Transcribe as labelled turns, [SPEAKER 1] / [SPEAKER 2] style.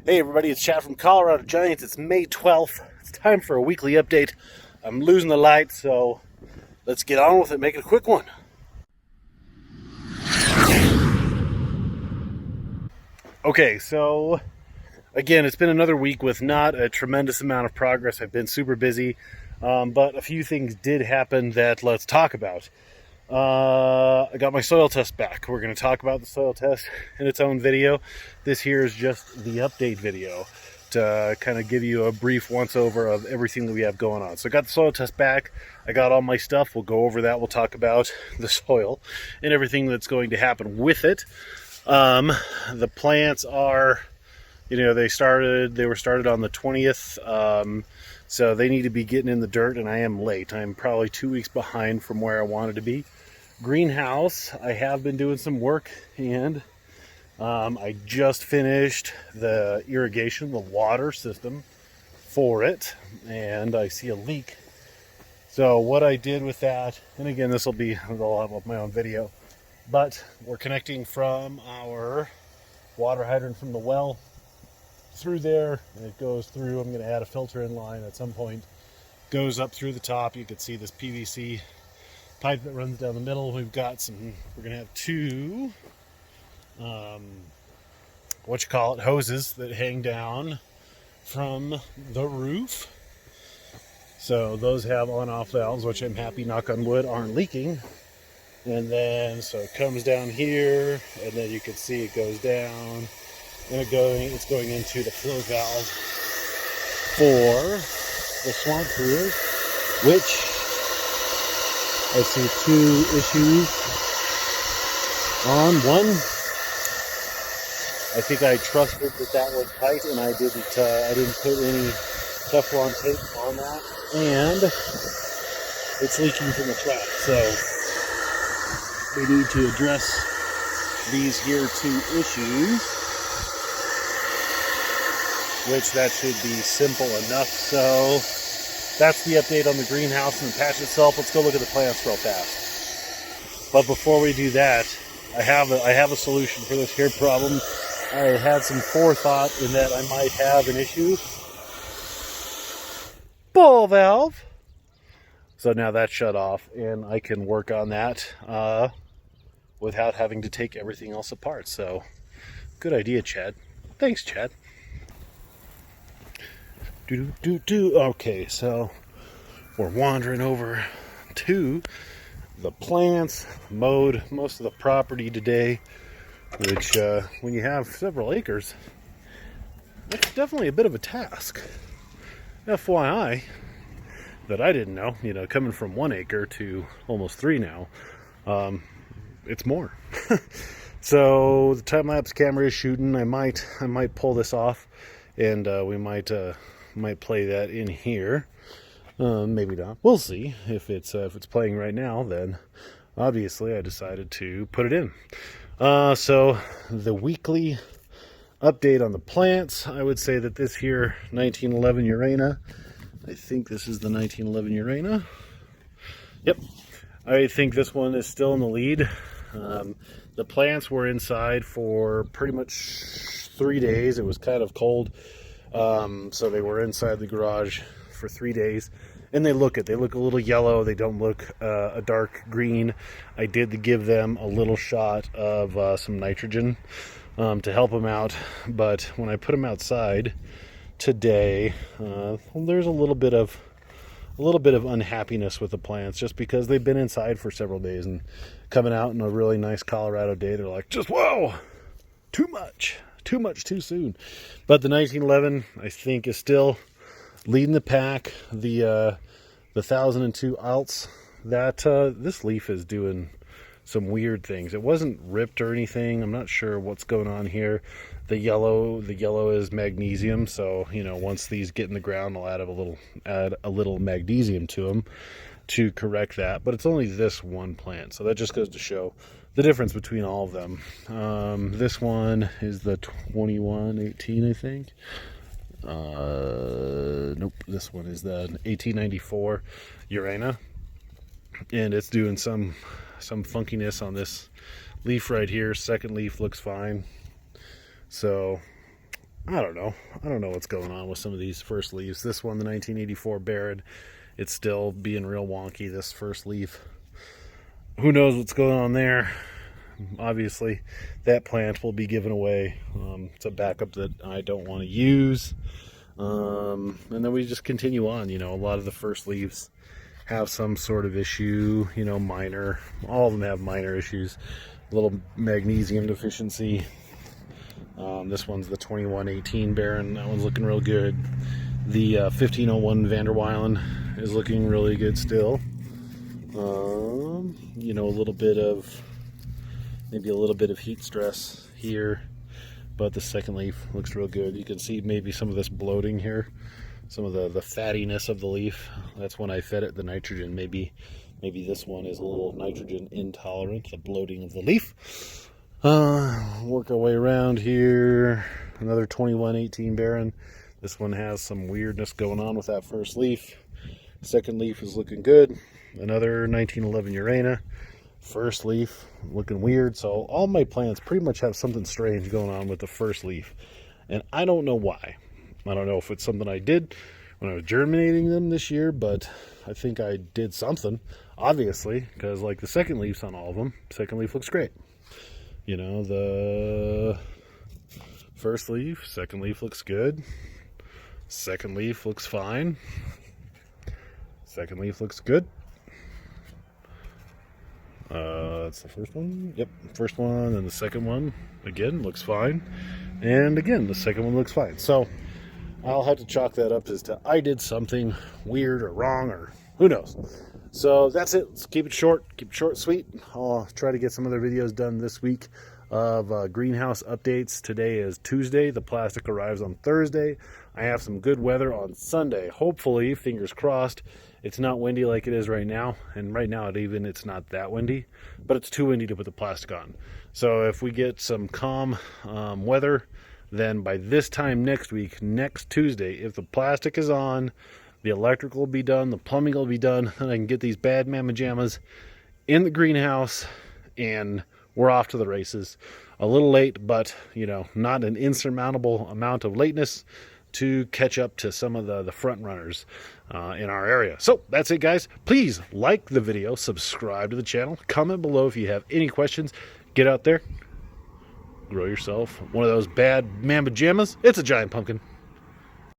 [SPEAKER 1] Hey everybody, it's Chad from Colorado Giants. It's May 12th. It's time for a weekly update. I'm losing the light, so let's get on with it. Make it a quick one. Okay, so again, it's been another week with not a tremendous amount of progress. I've been super busy, but a few things did happen that let's talk about. I got my soil test back. We're going to talk about the soil test in its own video. This here is just the update video to kind of give you a brief once over of everything that we have going on. So I got the soil test back. I got all my stuff. We'll go over that. We'll talk about the soil and everything that's going to happen with it. The plants are, they were started on the 20th. So they need to be getting in the dirt, and I am late. I'm probably 2 weeks behind from where I wanted to be. Greenhouse, I have been doing some work, and I just finished the irrigation, the water system for it, and I see a leak. So what I did with that, and again, I'll have up my own video, but we're connecting from our water hydrant from the well through there, and it goes through. I'm going to add a filter in line at some point. Goes up through the top. You can see this PVC pipe that runs down the middle. We're going to have two hoses that hang down from the roof. So those have on-off valves, which I'm happy, knock on wood, aren't leaking. And then so it comes down here, and then you can see it goes down, and it's going into the flow valve for the swamp cooler, which I see two issues on. One, I think I trusted that was tight, and I didn't put any Teflon tape on that, and it's leaking from the trap. So we need to address these here two issues, which that should be simple enough. So that's the update on the greenhouse and the patch itself. Let's go look at the plants real fast. But before we do that, I have a solution for this here problem. I had some forethought in that I might have an issue. Ball valve. So now that's shut off, and I can work on that without having to take everything else apart. So good idea, Chad. Thanks, Chad. Okay, so we're wandering over to the plants, mowed most of the property today, which when you have several acres, that's definitely a bit of a task. FYI, that I didn't know, coming from 1 acre to almost 3 now, it's more. So the time-lapse camera is shooting. I might pull this off, and we might play that in here. Maybe not. We'll see. If it's playing right now, then obviously I decided to put it in. So the weekly update on the plants, I would say that this here 1911 Urana, I think this is the 1911 Urana. Yep. I think this one is still in the lead. The plants were inside for pretty much 3 days. It was kind of cold. So they were inside the garage for 3 days, and they look a little yellow. They don't look a dark green. I did give them a little shot of some nitrogen to help them out, but when I put them outside today, there's a little bit of unhappiness with the plants, just because they've been inside for several days, and coming out in a really nice Colorado day, they're like, just whoa, too much too soon. But the 1911, I think, is still leading the pack. The 1002 Alts, that this leaf is doing some weird things. It wasn't ripped or anything. I'm not sure what's going on here. The yellow is magnesium, so once these get in the ground, I'll add a little magnesium to them to correct that. But it's only this one plant, so that just goes to show the difference between all of them. This one is the 2118, I think. Nope, this one is the 1894 Urana, and it's doing some funkiness on this leaf right here. Second leaf looks fine. So I don't know. I don't know what's going on with some of these first leaves. This one, the 1984 Baron, it's still being real wonky, this first leaf. Who knows what's going on there? Obviously, that plant will be given away. It's a backup that I don't want to use. And then we just continue on. You know, a lot of the first leaves have some sort of issue, you know, minor. All of them have minor issues. A little magnesium deficiency. This one's the 2118 Baron. That one's looking real good. The 1501 Van der Weilen is looking really good still. You know, maybe a little bit of heat stress here, but the second leaf looks real good. You can see maybe some of this bloating here, some of the fattiness of the leaf. That's when I fed it the nitrogen. Maybe this one is a little nitrogen intolerant, the bloating of the leaf. Work our way around here. Another 2118 Baron. This one has some weirdness going on with that first leaf. Second leaf is looking good. Another 1911 Urana. First leaf looking weird. So all my plants pretty much have something strange going on with the first leaf. And I don't know why. I don't know if it's something I did when I was germinating them this year, but I think I did something, obviously, because like the second leaf's on all of them. Second leaf looks great. You know, the first leaf, second leaf looks good. Second leaf looks fine. Second leaf looks good. That's the first one. Yep, first one, and the second one again looks fine, and again the second one looks fine. So I'll have to chalk that up as to I did something weird or wrong, or who knows. So that's it. Let's keep it short sweet. I'll try to get some other videos done this week of greenhouse updates. Today is Tuesday. The plastic arrives on Thursday. I have some good weather on Sunday. Hopefully, fingers crossed, it's not windy like it is right now. And right now, it's not that windy, but it's too windy to put the plastic on. So if we get some calm weather, then by this time next week, next Tuesday, if the plastic is on, the electrical will be done, the plumbing will be done, and I can get these bad mamma jammas in the greenhouse, and we're off to the races. A little late, but, you know, not an insurmountable amount of lateness to catch up to some of the front runners in our area. So that's it, guys. Please like the video, subscribe to the channel, comment below if you have any questions. Get out there, grow yourself one of those bad mamma jammas. It's a giant pumpkin.